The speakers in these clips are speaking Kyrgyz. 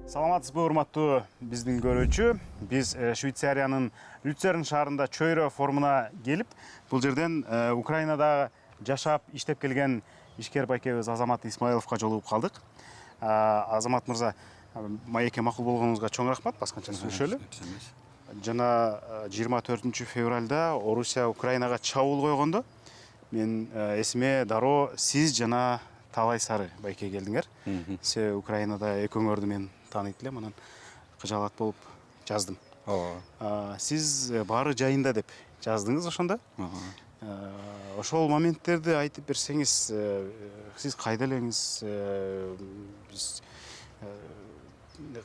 Саламатсызбы, урматтуу биздин көрүүчү. Биз Швейцариянын Люцерн шаарында чөйрө форумуна келип, бул жерден Украинада жашап, иштеп келген ишкер байкебиз Азамат Исмаиловго жолугуп калдык. Азамат мырза, маекке макул болгонуңузга чоң рахмат, башкача сүйлөшөлү. Жана 24 февралда Орусия Украинага чабуул койгондо мен эсиме дароо сиз жана Талай Сары байке келдиңер. Се Украинада экөөңөрдү мен тааныйт элем, анан кыжаалат болуп жаздым. Сиз баары жайында деп жаздыңыз ошондо. Ошол моменттерди айтып берсеңиз, сиз кайда элеңиз,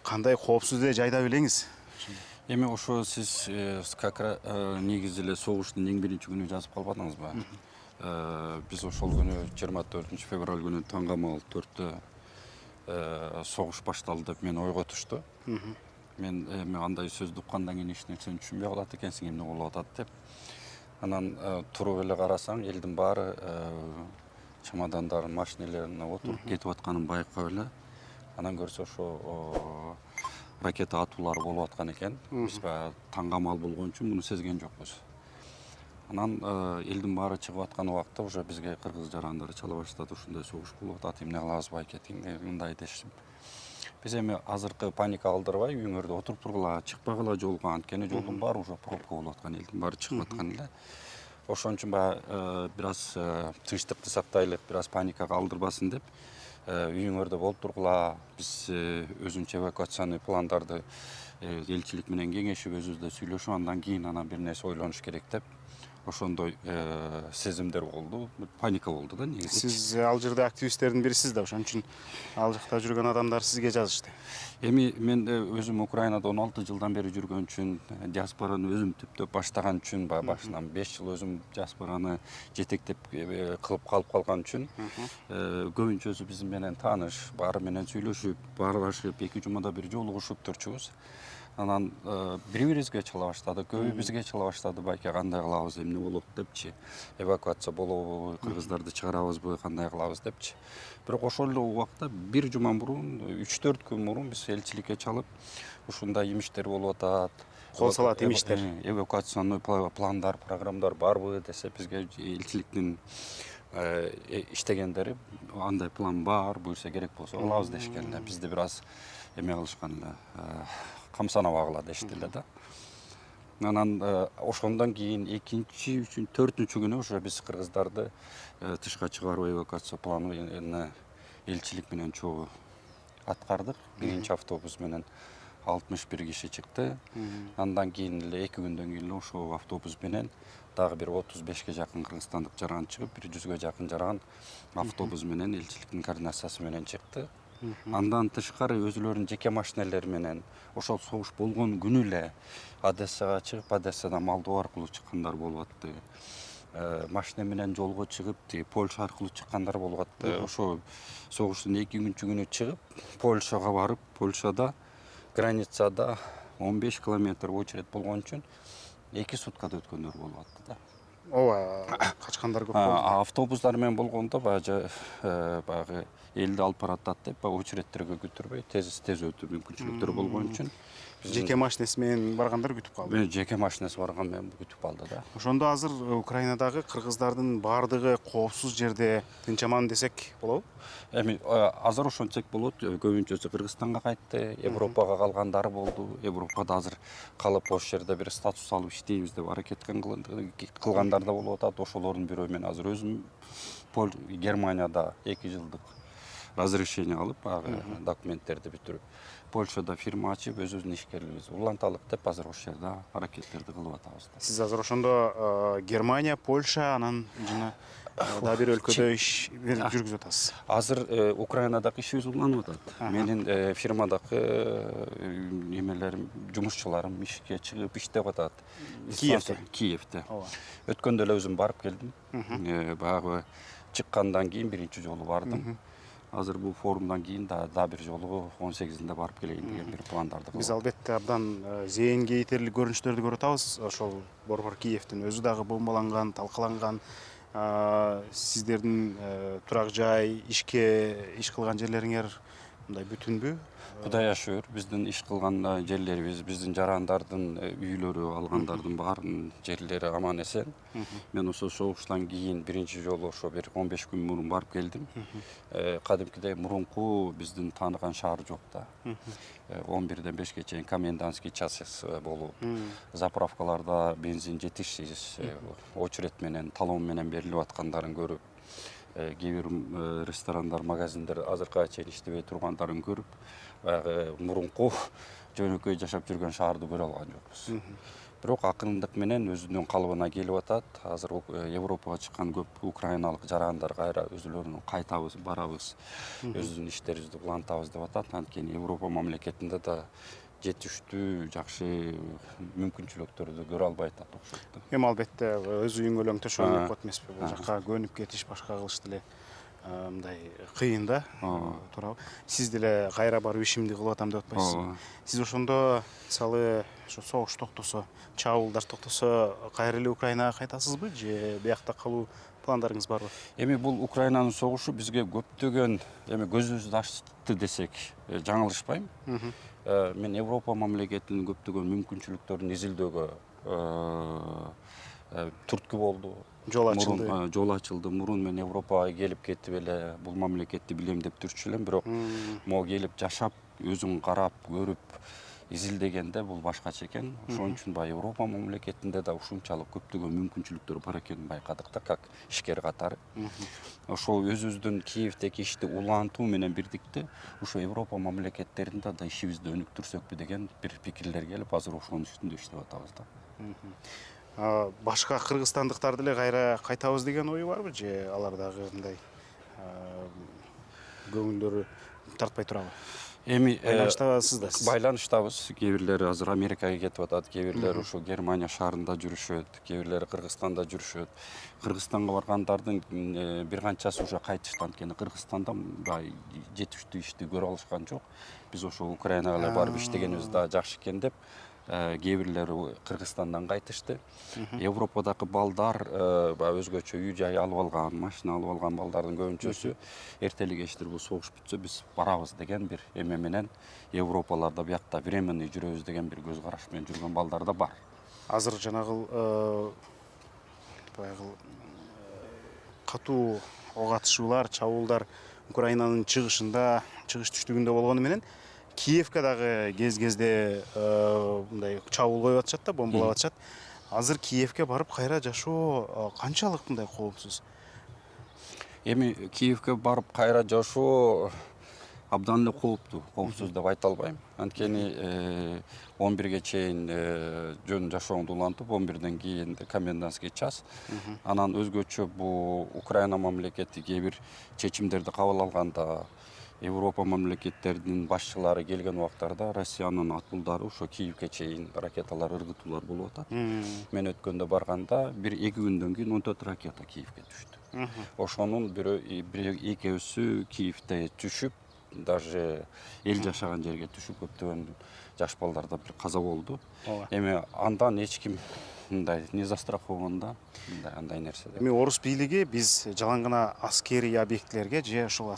кандай коопсуз жайда белеңиз? Эми ошо сиз негизи эле согуштун эң биринчи күнү жазып калбадыңызбы? Биз ошол күнү 24 февраль күнү таңгамал 4-тө согуш башталды деп мен ойго түштү. Мен андай сөздү уккандан кийин эч нерсени түшүнбөй калат экенсиң, эмне болуп атат деп. Анан туруп эле карасаң, элдин баары чемодандарын, машинелерине отуруп кетип атканын байкап эле. Анан көрсө ошо ракета атуулары болуп аткан экен. Биз таңгамал болгон үчүн муну сезген жокпуз. Анан элдин баары чыгып аткан убакта уже бизге кыргыз жарандары чала баштады. Ушундай согуш болуп атат, эмне кылабыз байке, мындай дешип. Биз эми азыркы паника калтырбай, үйүңөрдө отуруп тургула, чыкпагыла жолго, анткени жолдун баары уже пробка болуп аткан, элдин баары чыгып аткан эле. Ошон үчүн бир аз тынчтыкты сактайлык, бир аз паника калтырбасын деп үйүңөрдө болуп тургула. Биз өзүнчө эвакуациялык пландарды элчилик менен кеңешип, өзүбүздө сүйлөшүп, андан кийин бир нерсе ойлонуш керек деп ошондой сезимдер болду, паника болду да негизи. Сиз ал жерде активисттердин бирисиз да, ошон үчүн ал жакта жүргөн адамдар сизге жазышты. Эми мен өзүм Украинада 16 жылдан бери жүргөн үчүн, диаспораны өзүм түптөп баштаган үчүн, башынан 5 жыл өзүм диаспораны жетектеп кылып калып калган үчүн, көбүнчөсү биз менен тааныш, баары менен сүйлөшүп, баарлашып, 2 жумада бир жолугушуп турчубуз. Анан бири-бирибизге чала баштады, көбү бизге чала баштады, байке кандай кылабыз, эмне болот депчи. Эвакуация болобу, кыргыздарды чыгарабызбы, кандай кылабыз депчи. Бирок ошол эле убакта бир жума мурун, 3-4 күн мурун биз элчиликке чалып, ушундай имиштер болуп атат. Кол салат имиштер. Эвакуационный пландар, программдар барбы десе, бизге элчиликтин иштегендери андай план бар, буюрса керек болсо кылабыз дешкен эле. Бизди бир аз эме кылышкан эле, камсанабагыла дешти эле да. Анан ошондон кийин 2-чи, 3-чү, 4-чү күнү уже биз кыргыздарды тышка чыгаруу эвакуация планын элчилик менен чогуу аткардык. Биринчи автобус менен 61 киши чыкты. Андан кийин эле 2 күндөн кийин эле ошол автобус менен дагы бир 35ге жакын кыргызстандык жаран чыгып, 100ге жакын жаран автобус менен элчиликтин координациясы менен чыкты. Андан тышкары өзүлөрүнүн жеке машинелери менен ошол согуш болгон күнү эле Одессага чыгып, Одессадан Молдова аркылуу чыккандар болуп атты. Машина менен жолго чыгып, Польша аркылуу чыккандар болуп атты. Ошо согуштун 2-күнчү күнү чыгып, Польшага барып, Польшада границада 15 километр очередь болгон үчүн 2 суткада өткөндөр болуп атты да. Ооба, качкандар көп болду. Автобустар менен болгондо баягы элди алып баратат деп, очередтерге күтүрбөй, тез өтүү мүмкүнчүлүктөр болгон үчүн жеке машинеси менен баргандар күтүп калды. Жеке машинеси барган менен күтүп калды да. Ошондо азыр Украинадагы кыргыздардын баардыгы коопсуз жерде, тынч аман десек болобу? Эми азыр ошентсек болот, көбүнчөсү Кыргызстанга кайтты, Европага калгандары болду. Европада азыр калып ошол жерде бир статус алып иштейбиз деп аракет кылгандар да болуп атат. Ошолордун бирөө мен азыр өзүм Германияда 2 жылдык разрешение алып, документтерди бүтүрүп, Польшада фирма ачып, өзүбүздүн ишкерлигибизди уланталык деп азыр ошол жерде аракеттерди кылып атабыз. Сиз азыр ошондо Германия, Польша, анан жана дагы бир өлкөдө иш жүргүзүп атасыз. Азыр Украинадагы ишибиз уланып атат. Менин фирмадагы немелерим, жумушчуларым ишке чыгып иштеп атат. Киевде. Өткөндө эле өзүм барып келдим. Баягы чыккандан кийин биринчи жолу бардым. азыр бул форумдан кийин да бир жолу 18-inde барып келейин деген бир пландарды Биз албетте абдан зээнге жетерлик көрүнүштөрдү көрүп атабыз. Ошол Борбор Киевдин өзү дагы бомбаланган, талкаланган. Сиздердин турак жай, иш кылган жерлериңер мындай бүтүнбү? Кудайга шүгүр, биздин иш кылган жерлерибиз, биздин жарандардын үйлөрү, алгандардын баарынын жерлери аман эсен. Мен ошо согуштан кийин биринчи жолу ошо бир 15 күн мурун барып келдим. Кадимкидей мурунку биздин тааныган шаар жок да. 11-ден 5-ке чейин комендантский час болуп, заправкаларда бензин жетишсиз, очередь менен, талон менен берилип аткандарын көрүп, кээ бир ресторандар, магазиндер азыркыга чейин иштебей тургандарын көрүп, баягы мурунку жөнөкөй жашап жүргөн шаарды көрө алган жокпуз. Бирок акырындык менен өзүнүн калыбына келип атат. Азыр Европага чыккан көп украиналык жарандар кайра өзүлөрүнүн кайтабыз, барабыз, өзүбүздүн иштерибизди улантабыз деп атат. Анткени Европа мамлекетинде да жетиштүү жакшы мүмкүнчүлүктөрдү көрө албай атат окшойт. Эми албетте өз үйүңө өлөң төшөгөн деп коет эмеспи? Бул жакка көнүп кетиш, башка кылыш деле мындай кыйын да. Туурабы? Сиз деле кайра барып ишимди кылып атам деп атпайсызбы? Сиз ошондо мисалы ошо согуш токтосо, чабуулдар токтосо кайра эле Украинага кайтасызбы же биякта калуу пландарыңыз барбы? Эми бул Украинанын согушу бизге көптөгөн эми көзүбүздү ачты десек жаңылышпайм. Мен Европа мамлекетинин көптөгөн мүмкүнчүлүктөрүн изилдөөгө түрткү болду. Жол ачылды. Жол ачылды. Мурун мен Европага келип кетип эле бул мамлекетти билем деп жүрчү элем, бирок могу келип жашап, өзүң карап, көрүп, изилдегенде бул башкача экен. Ошон үчүн баягы Европа мамлекетинде да ушунчалык көптөгөн мүмкүнчүлүктөр бар экенин байкадык да, как ишкер катары. Ошол өзүбүздүн Киевдеги ишти улантуу менен бирдикте ошо Европа мамлекеттеринде да ишибизди өнүктүрсөкпү деген бир пикирлер келип, азыр ошонун үстүндө иштеп атабыз да. Башка кыргызстандыктар деле кайра кайтабыз деген ою барбы же алар дагы мындай көңүлдөрү тартпай турабы? Эми байланыштабысыз да сиз? Байланыштабыз. Кээ бирлери азыр Америкага кетип атат, кээ бирлери ошо Германия шаарында жүрүшөт, кээ бирлери Кыргызстанда жүрүшөт. Кыргызстанга баргандардын бир канчасы уже кайтышты, анткени Кыргызстанда жетиштүү ишти көрө алышкан жок. Биз ошо Украинага эле барып иштегенибиз да жакшы экен деп, кээ бирлери Кыргызстандан кайтышты. Европадагы балдар өзгөчө үй жай алып алган, машина алып алган балдардын көбүнчөсү эртели кечтир бул согуш бүтсө биз барабыз деген бир эме менен Европаларда биякта временный жүрөбүз деген бир көз караш менен жүргөн балдар да бар. Азыр жанагыл баягы катуу ок атышуулар, чабуулдар Украинанын чыгыш түштүгүндө болгону менен Киевке дагы кез-кезде мындай чабуул коюп атышат да, бомбалап атышат. Азыр Киевке барып кайра жашоо канчалык мындай коопсуз? Эми Киевке барып кайра жашоо абдан эле коопсуз деп айта албайм. Анткени 11-ге чейин жөн жашооңду улантып, 11-ден кийин комендантский час. Анан өзгөчө бул Украина мамлекети кээ бир чечимдерди кабыл алганда, Европа мамлекеттеринин башчылары келген убактарда Россиянын атуулдары ошо Киевке чейин ракеталар ыргытуулар болуп атат. Мен өткөндө барганда бир 2 күндөн кийин 14 ракета Киевке түштү. Ошонун экөөсү Киевде түшүп, даже эл жашаган жерге түшүп, көптөгөн жаш балдарда бир каза болду. Эми андан эч ким мындай не застрахован да, андай нерсе. Эми орус бийлиги биз жалаң гана аскерий объектилерге же ошол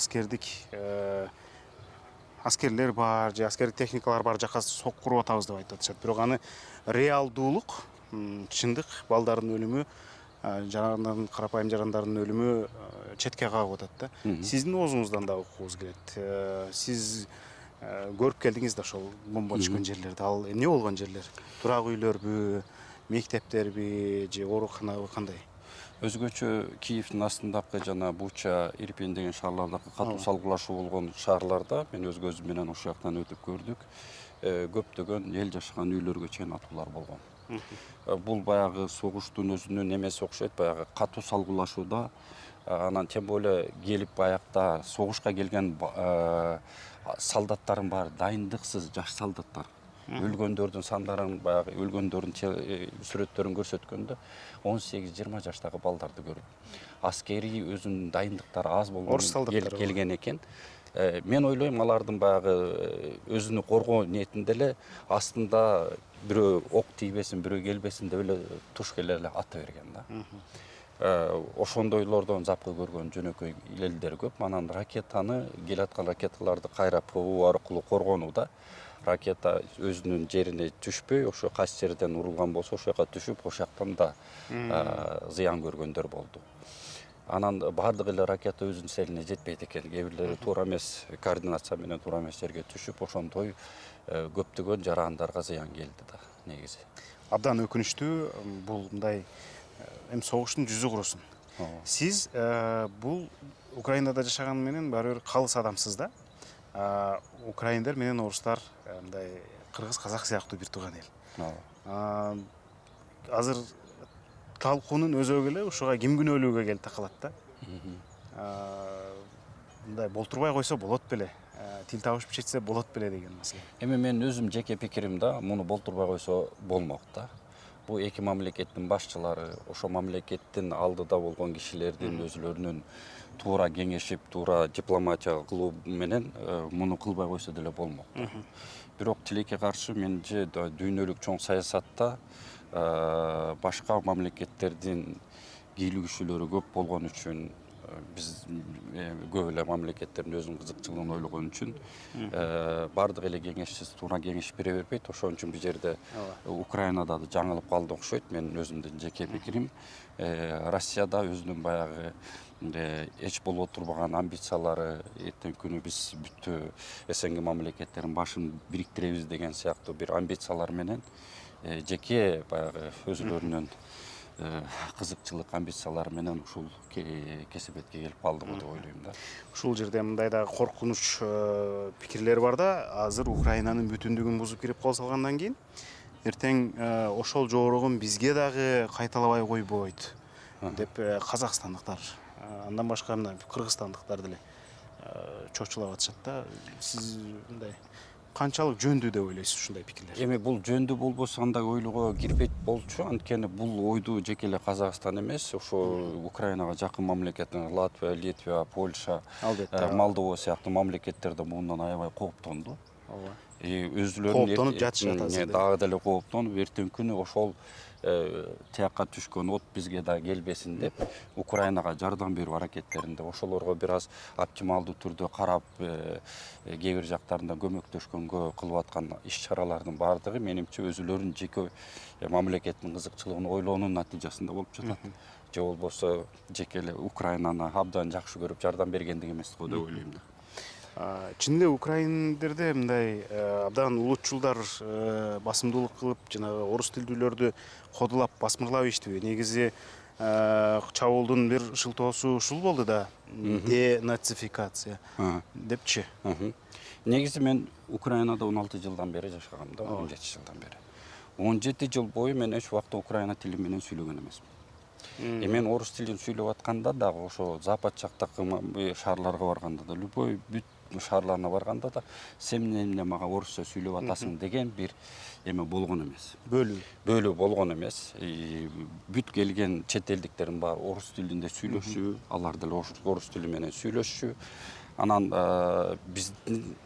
аскерлер бар, же аскердик техникалар бар жака сок куруп атабыз деп айтып атышат. Бирок аны реалдуулук, чындык, балдардын өлүмү, карапайым жарандардын өлүмү четке кагып атат да. Сиздин оозуңуздан да уккубуз келет. Сиз көрүп келдиңиз да ошол бомба түшкөн жерлерди. Ал эмне болгон жерлер? Турак үйлөрбү, мектептерби же ооруканабы, кандай? Өзгөчө Киевдин астындагы жана Буча, Ирпень деген шаарлардагы катуу салгылашуу болгон шаарларда мен өз көзүм менен ошол жактан өтүп көрдүк. Көптөгөн эл жашаган үйлөргө чейин атуулар болгон. Бул баягы согуштун өзүнүн эмеси окшойт, баягы катуу салгылашууда, анан тем более келип баягта согушка келген солдаттардын баары дайындыксыз жаш солдаттар. Өлгөндөрдүн сандарын баягы өлгөндөрдүн сүрөттөрүн көрсөткөндө 18-20 жаштагы балдарды көрүп аскерий өзүнүн дайындыктары аз Орус солдаттары келген экен. Мен ойлойм алардын баягы өзүнү коргоо ниетинде эле астында бирөө ок тийбесин, бирөө келбесин деп эле туш келе эле ата берген да. Ошондойлордон запкы көргөн жөнөкөй элдер көп. Анан ракетаны, келаткан ракеталарды кайра ПВО аркылуу коргонууда ракета өзүнүн жерине түшпөй, ошо кайсы жерден урулган болсо ошол жака түшүп, ошол жактан да зыян көргөндөр болду. Анан бардык эле ракета өзүнүн целине жетпейт экен. Кээ бирлери туура эмес координация менен туура эмес жерге түшүп, ошондой көптөгөн жарандарга зыян келди да негизи. Абдан өкүнүчтүү, бул мындай эми согуштун жүзү курусун. Сиз бул Украинада жашаган менен баары бир калыс адамсыз да. Украиндер менен орустар мындай кыргыз, казак сыяктуу бир тууган эл. Азыр талкуунун өзөгү эле ушуга ким күнөөлүүгө келип такалат да. Мындай болтурбай койсо болот беле, тил табышып четсе болот беле деген маселе. Эми мен өзүм жеке пикирим да, муну болтурбай койсо болмок да. Бул эки мамлекеттин башчылары, ошо мамлекеттин алдыда болгон кишилердин өзүлөрүнүн туура кеңешип, туура дипломатия кылуу менен муну кылбай койсо деле болмок. Бирок тилекке каршы менче дүйнөлүк чоң саясатта башка мамлекеттердин кийлигишүүлөрү көп болгон үчүн биз көп эле мамлекеттердин өзүнүн кызыкчылыгын ойлогон үчүн бардык эле кеңешчиси туура кеңеш бере бербейт. Ошон үчүн бул жерде Украинада да жаңылып калды окшойт. Менин өзүмдүн жеке пикирим. Россияда өзүнүн баягы эч болбой турбаган амбициялары, эртең күнү биз бүттү СНГ мамлекеттерин башын бириктиребиз деген сыяктуу бир амбициялар менен жеке баягы өзүлөрүнүн кызыкчылык амбициялары менен ушул кесепетке келип калды деп ойлойм да. Ушул жерде мындай да коркунуч пикирлер бар да. Азыр Украинанын бүтүндүгүн бузуп кирип кол салгандан кийин эртең ошол жоорогун бизге дагы кайталабай койбойт деп казакстандыктар, андан башка мына кыргызстандыктар деле чочулап атышат да. Сиз мындай канчалык жөндүү деп ойлойсуз ушундай пикирлер? Эми бул жөндүү болбосо андай ойлого кирбейт болчу. Анткени бул ойду жеке эле Казакстан эмес, ошо Украинага жакын мамлекеттер Латвия, Литва, Польша, Молдова сыяктуу мамлекеттер да мындан аябай кооптонду. Өзүлөрүнүн кооптонуп жатышат азыр. Дагы деле кооптонуп, эртең күнү ошол тияка түшкөн от бизге да келбесин деп Украинага жардам берүү аракеттеринде, ошолорго бир аз оптималдуу түрдө карап, кээ бир жактарында көмөктөшкөнгө кылып аткан иш-чаралардын баардыгы менимче өзүлөрүнүн жеке мамлекеттин кызыкчылыгын ойлоонун натыйжасында болуп жатат. Же болбосо жеке эле Украинаны абдан жакшы көрүп жардам бергендиги эмес го деп ойлойм да. Чын эле украиндерде мындай абдан улутчулдар басымдуулук кылып, жанагы орус тилдүүлөрдү кодулап, басмырлап иштеби. Негизи чабуулдун бир шылтоосу ушул болду да, денацификация депчи. Негизи мен Украинада 16 жылдан бери жашагам да, 17 жылдан бери. 17 жыл бою мен эч убакта украина тили менен сүйлөгөн эмесмин. Мен орус тилин сүйлөп атканда дагы ошо запад жактагы шаарларга барганда да, любой бүт шаарларына барганда да, сен эмне мага орусча сүйлөп атасың деген бир эме болгон эмес. Бөлүү болгон эмес. Бүт келген чет элдиктердин баары орус тилинде сүйлөшчү, алар деле орус тили менен сүйлөшчү. Анан биздин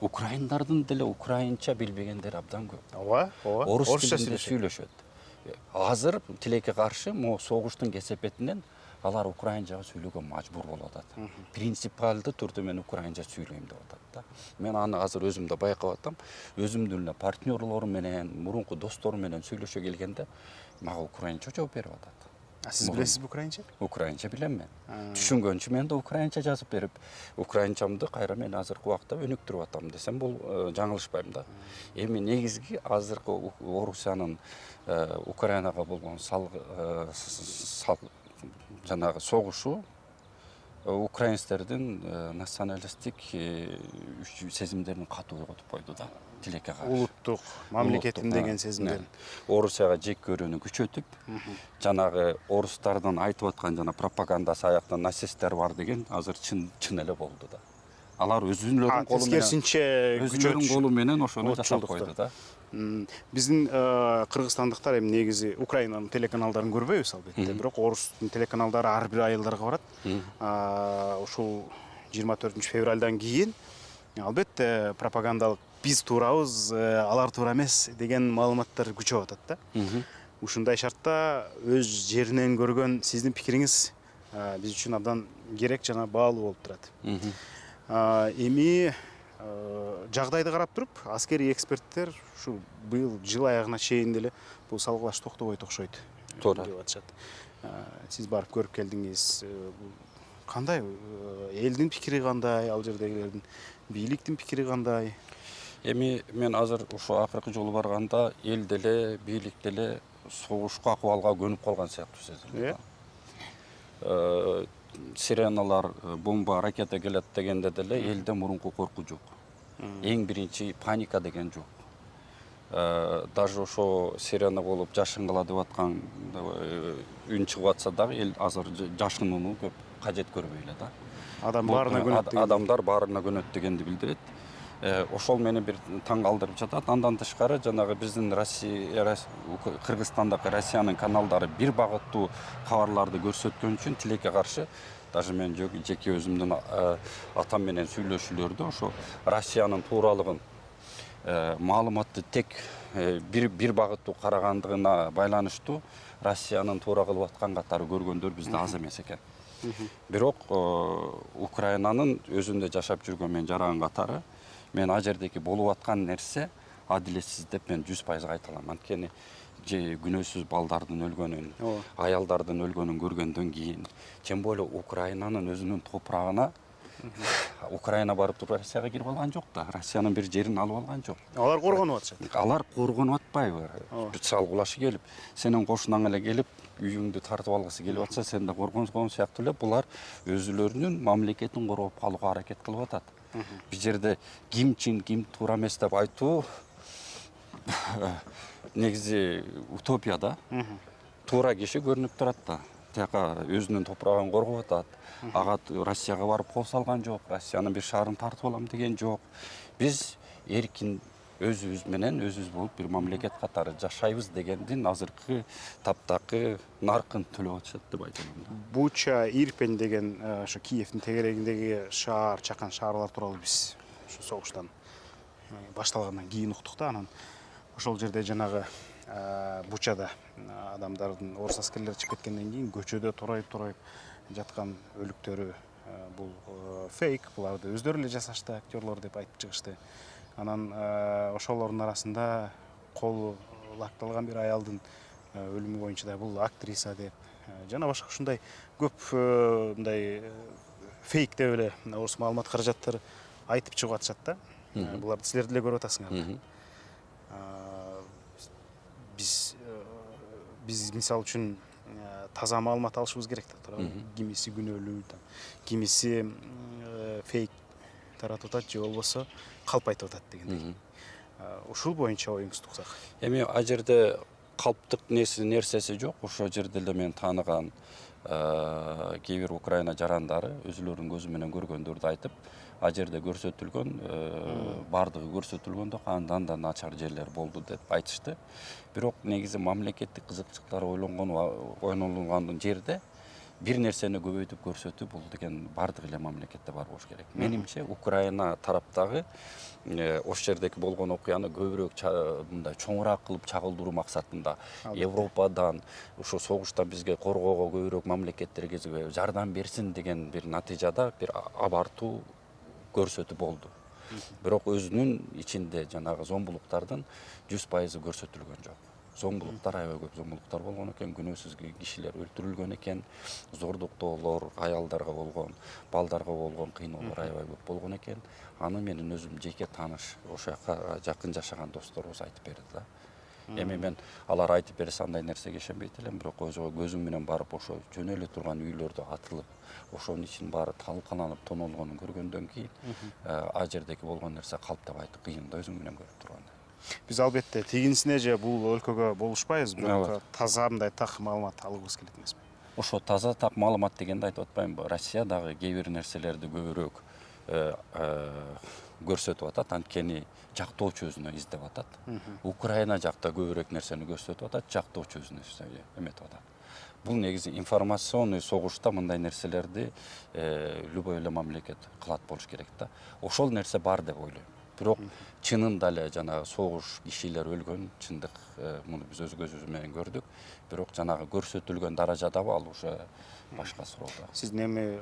украиндардын деле украинча билбегендери абдан көп. Орус тилинде сүйлөшөт. Азыр тилекке каршы могу согуштун кесепетинен алар украинчага сүйлөөгө мажбур болуп атат. Принципиалдуу түрдө мен украинча сүйлөйм деп атат да. Мен аны азыр өзүм да байкап атам. Өзүмдүн эле партнерлорум менен, мурунку досторум менен сүйлөшө келгенде мага украинча жооп берип атат. Сиз билесизби украинча? Украинча билем мен. Түшүнгөнчө мен да украинча жазып берип, украинчамды кайра мен азыркы убакта өнүктүрүп атам десем бул жаңылышпайм да. Эми негизги азыркы Орусиянын Украинага болгон жанагы согушу украинцтердин националисттик сезимдерин катуу ойготуп койду да. Тилекке каршы. Улуттук, мамлекетим деген сезимдерин. Орусияга жек көрүүнү күчөтүп, жанагы орустардын айтып аткан жана пропагандасы аяктан нацисттер бар деген азыр чын эле болду да. алар өзүлөрүнүн колу менен тескерисинче өзүлөрүнүн колу менен ошону жасап отчулдукту. койду да. Биздин кыргызстандыктар эми негизи Украинанын телеканалдарын көрбөйбүз албетте, бирок орустун телеканалдары ар бир айылдарга барат. Ушул 24 февралдан кийин албетте пропагандалык биз туурабыз, алар туура эмес деген маалыматтар күчөп атат да. Ушундай шартта өз жеринен көргөн сиздин пикириңиз биз үчүн абдан керек жана баалуу болуп турат. Эми жагдайды карап туруп, аскерий эксперттер ушу быйыл жыл аягына чейин деле бул салгылаш токтобойт окшойт Туура. деп атышат. Сиз барып көрүп келдиңиз. Кандай? Элдин пикири кандай? Ал жердегилердин, бийликтин пикири кандай? Эми мен азыр ушу акыркы жолу барганда эл деле, бийлик деле согушку акыбалга көнүп калган сыяктуу сезилди. Сиреналар, бомба, ракета келет дегенде деле элде мурунку коркуу жок. Эң биринчи паника деген жок. Даже ошо сирена болуп жашынгыла деп аткан үн чыгып атса дагы эл азыр жашынууну көп кажет көрбөй эле да. Адамдар баарына көнөт дегенди билдирет. Ошол мени бир таң калтырып жатат. Андан тышкары жанагы биздин Кыргызстандагы Россиянын каналдары бир багыттуу кабарларды көрсөткөн үчүн тилекке каршы даже мен жеке өзүмдүн атам менен сүйлөшүүлөрдө ошо Россиянын тууралыгын маалыматты тек бир багыттуу карагандыгына байланыштуу Россиянын туура кылып аткан катары көргөндөр бизде аз эмес экен. Бирок Украинанын өзүндө жашап жүргөн мен жаран катары мен ал жердеги болуп аткан нерсе адилетсиз деп мен 100% айта алам. Анткени же күнөөсүз балдардын өлгөнүн, аялдардын өлгөнүн көргөндөн кийин, тем более Украинанын өзүнүн топурагына Украина барып туруп Россияга кирип алган жок да. Россиянын бир жерин алып алган жок. Алар коргонуп атышат. Алар коргонуп атпайбы? Салгылашы келип, сенин кошунаңа эле келип, үйүңдү тартып алгысы келип атса, сен да коргонскон сыяктуу эле булар өзүлөрүнүн мамлекетин коргоп калууга аракет кылып атат. Бул жерде ким чын, ким туура эмес деп айтуу негизи утопия да. Туура киши көрүнүп турат да. Тияка өзүнүн топурагын коргоп атат. Ага Россияга барып кол салган жок, Россиянын бир шаарын тартып алам деген жок. Биз эркин өзүбүз менен өзүбүз болуп бир мамлекет катары жашайбыз дегендин азыркы таптакы наркын төлөп атышат деп айтам. Буча, Ирпень деген ошо Киевдин тегерегиндеги шаар, чакан шаарлар тууралуу биз ушу согуштан башталгандан кийин уктук да. Анан ошол жерде жанагы Бучада адамдардын орус аскерлери чыгып кеткенден кийин көчөдө тороюп жаткан өлүктөрү бул фейк, буларды өздөрү эле жасашты, актерлор деп айтып чыгышты. Анан ошолордун арасында колу лакталган бир аялдын өлүмү боюнча да бул актриса деп жана башка ушундай көп мындай фейк деп эле орус маалымат каражаттары айтып чыгып атышат да. Буларды силер деле көрүп атасыңар. Биз мисал үчүн таза маалымат алышыбыз керек да, туурабы? Кимиси күнөөлүү, кимиси фейк таратып атат же болбосо калп айтып атат дегендей. Ушул боюнча оюңузду уксак. Эми ал жерде калптык нерсеси жок. Ошол жерде эле мен тааныган кээ бир Украина жарандары өзүлөрүнүн көзү менен көргөндөрдү айтып, ал жерде көрсөтүлгөн бардыгы көрсөтүлгөн да андан да начар жерлер болду деп айтышты. Бирок негизи мамлекеттик кызыкчылыктар ойнолгон жерде бир нерсени көбөйтүп көрсөтүү бул деген бардык эле мамлекетте бар болуш керек. Менимче Украина тараптагы ошол жердеги болгон окуяны көбүрөөк мындай чоңураак кылып чагылдыруу максатында Европадан ошо согуштан бизге коргоого көбүрөөк мамлекеттерге жардам берсин деген бир натыйжада бир абартуу көрсөтүү болду. Бирок өзүнүн ичинде жанагы зомбулуктардын 100% көрсөтүлгөн жок. Зомбулуктар аябай көп зомбулуктар болгон экен, күнөөсүз кишилер өлтүрүлгөн экен, зордуктоолор, аялдарга болгон, балдарга болгон кыйноолор аябай көп болгон экен. Аны менин өзүм жеке тааныш, ошо жака жакын жашаган досторубуз айтып берди да. Эми мен алар айтып берсе андай нерсеге ишенбейт элем, бирок көзүм менен барып ошо жөнө эле турган үйлөрдө атылып, ошонун ичинин баары талкаланып, тонолгонун көргөндөн кийин ал жердеги болгон нерсе калп деп айтып кыйын да өзүң менен көрүп турганда. Биз албетте тигинсине же бул өлкөгө болушпайбыз, бирок таза мындай так маалымат алгыбыз келет эмеспи? Ошо таза так маалымат дегенди айтып атпаймынбы? Россия дагы кээ бир нерселерди көбүрөөк көрсөтүп атат, анткени жактоочу өзүнө издеп атат. Украина жакта көбүрөөк нерсени көрсөтүп атат, жактоочу өзүнө эметип атат. Бул негизи информационный согушта мындай нерселерди любой эле мамлекет кылат болуш керек да. Ошол нерсе бар деп ойлойм. Бирок чынында эле жанагы согуш кишилер өлгөн, чындык муну биз өз көзүбүз менен көрдүк. Бирок жанагы көрсөтүлгөн даражадабы ал уже башка суроо да. Сиздин эми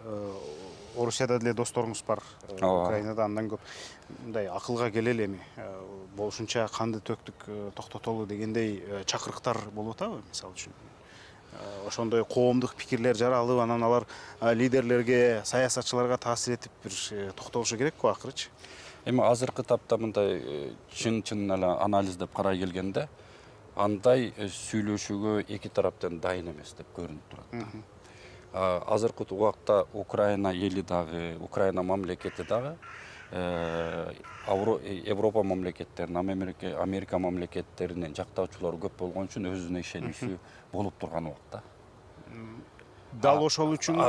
Орусияда деле досторуңуз бар, Украинада андан көп. Мындай акылга келели эми болушунча канды төктүк токтотолу дегендей чакырыктар болуп атабы, мисалы үчүн? Ошондой коомдук пикирлер жаралып, анан алар лидерлерге, саясатчыларга таасир этип бир токтолушу керекпи акырычы? Эми азыркы тапта мындай чын эле анализдеп карай келгенде, андай сүйлөшүүгө эки тараптан дайын эмес деп көрүнүп турат. Азыркы убакта Украина эли дагы, Украина мамлекети дагы Европа мамлекеттеринин, Америка мамлекеттеринин жактоочулары көп болгон үчүн өзүнө ишеничүү болуп турган убакта. Дал ошол үчүн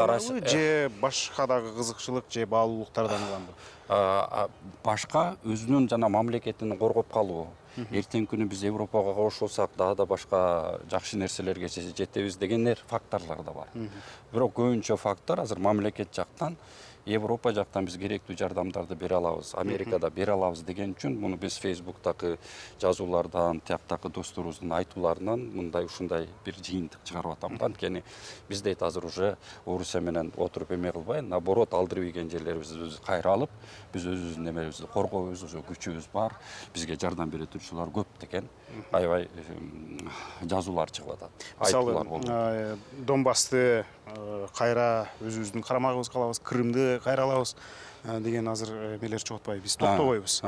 же башка дагы кызыкчылык же баалуулуктардан уганбы? Башка өзүнүн жана мамлекетин коргоп калуу. Эртең күнү биз Европага кошулсак дагы да башка жакшы нерселерге жетебиз дегендер факторлор да бар. Бирок көбүнчө фактор азыр мамлекет жактан, Европа жактан биз керектүү жардамдарды бере алабыз, Америкада бере алабыз деген үчүн муну биз Facebook'тагы жазуулардан, тияктагы досторубуздун айтууларынан мындай ушундай бир жыйынтык чыгарып атам. Анткени биз дейт азыр уже Орусия менен отуруп эме кылбай, наоборот алдырып ийген жерлерибизди кайра алып, биз өзүбүздүн эмебизди коргойбуз, уже күчүбүз бар, бизге жардам бере турчулар көп деген аябай жазуулар чыгып атат. Мисалы, Донбассты кайра өзүбүздүн карамагыбызга алабыз, Крымды кайра алабыз деген азыр эмелер чыгып атпайбы, биз токтобойбуз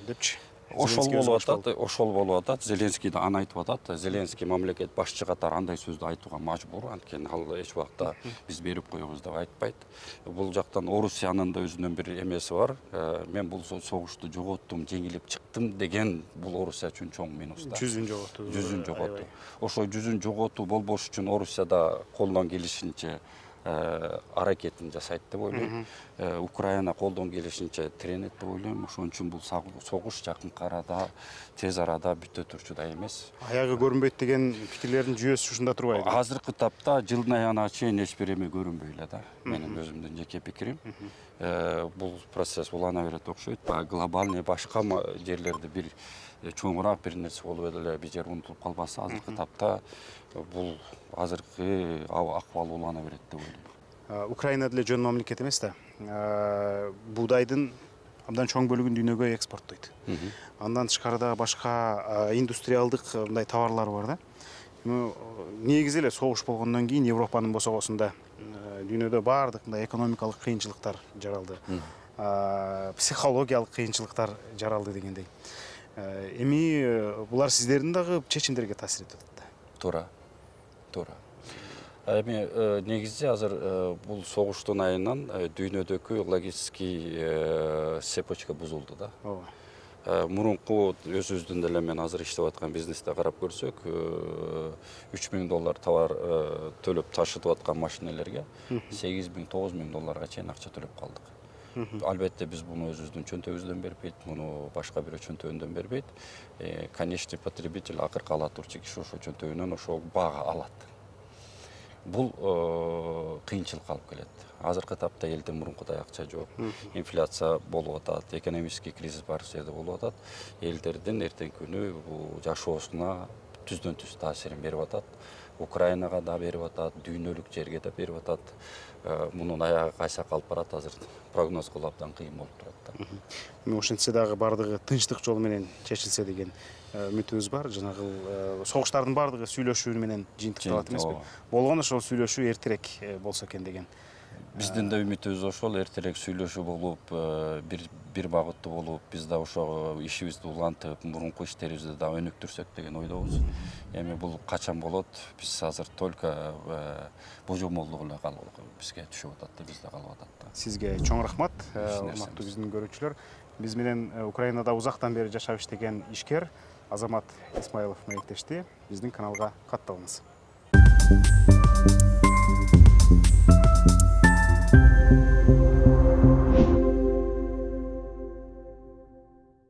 депчи. Ошол болуп атат. Зеленский да аны айтып атат. Зеленский мамлекет башчы катары андай сөздү айтууга мажбур, анткени ал эч убакта биз берип коебуз деп айтпайт. Бул жактан Орусиянын да өзүнүн бир эмеси бар. Мен бул согушту жоготтум, жеңилип чыктым деген бул Орусия үчүн чоң минус да. Жүзүн жоготту. Жүзүн жоготту. Ошо жүзүн жоготуу болбош үчүн Орусияда колдон келишинче аракетин жасайт деп ойлойм. Украина колдон келишинче тиренет деп ойлойм. Ошон үчүн бул согуш жакынкы арада, тез арада бүтө турчудай эмес. Аягы көрүнбөйт деген пикирлердин жүйөсү ушунда турбайбы? Азыркы тапта жылдын аягына чейин эч бир эме көрүнбөй эле да. Менин өзүмдүн жеке пикирим. Бул процесс улана берет окшойт. Глобальный башка жерлерде бир чоңураак бир нерсе болуп эле бир жер унутулуп калбаса, азыркы тапта бул азыркы акыбал улана берет деп ойлойм. Украина деле жөн мамлекет эмес да. Буудайдын абдан чоң бөлүгүн дүйнөгө экспорттойт. Андан тышкары башка индустриалдык мындай товарлар бар да. Негизи эле согуш болгондон кийин Европанын босогосунда дүйнөдө баардык мындай экономикалык кыйынчылыктар жаралды. Психологиялык кыйынчылыктар жаралды дегендей. Эми булар сиздердин дагы чечимдерге таасир этип атат да. Туура. Эми негизи азыр бул согуштун айынан дүйнөдөгү логистикий цепочка бузулду да. Мурунку өзүбүздүн деле мен азыр иштеп аткан бизнесте карап көрсөк, $3000 товар төлөп ташытып аткан машинелерге $8000–9000 чейин акча төлөп калдык. Албетте биз буну өзүбүздүн чөнтөгүбүздөн бербейт, муну башка бирөө чөнтөгүндөн бербейт. Конечный потребитель акыркы ала турчу киши ошо чөнтөгүнөн ошол бага алат. Бул кыйынчылык алып келет. Азыркы тапта элде мурункудай акча жок, инфляция болуп атат, экономический кризис бар жерде болуп атат. Элдердин эртең күнү бул жашоосуна түздөн түз таасирин берип атат. Украинага да берип атат, дүйнөлүк жерге да берип атат. Мунун аягы кайсак алып барат азыр прогноз кылуу абдан кыйын болуп турат да. Ошентсе дагы бардыгы тынчтык жолу менен чечилсе деген үмүтүбүз бар. Жанагы согуштардын бардыгы сүйлөшүү менен жыйынтыкталат эмеспи? Болгону ошол сүйлөшүү эртерээк болсо экен деген. Биздин да үмүтүбүз ошол, эртерээк сүйлөшүү болуп, бир багыттуу болуп, биз да ошо ишибизди улантып, мурунку иштерибизди да өнүктүрсөк деген ойдобуз. Эми бул качан болот? Биз азыр только божомолдук эле бизге түшүп атат да, бизде калып атат да. Сизге чоң рахмат, урматтуу биздин көрүүчүлөр. Биз менен Украинада узактан бери жашап иштеген ишкер Азамат Исмайлов маектешти. Биздин каналга катталыңыз.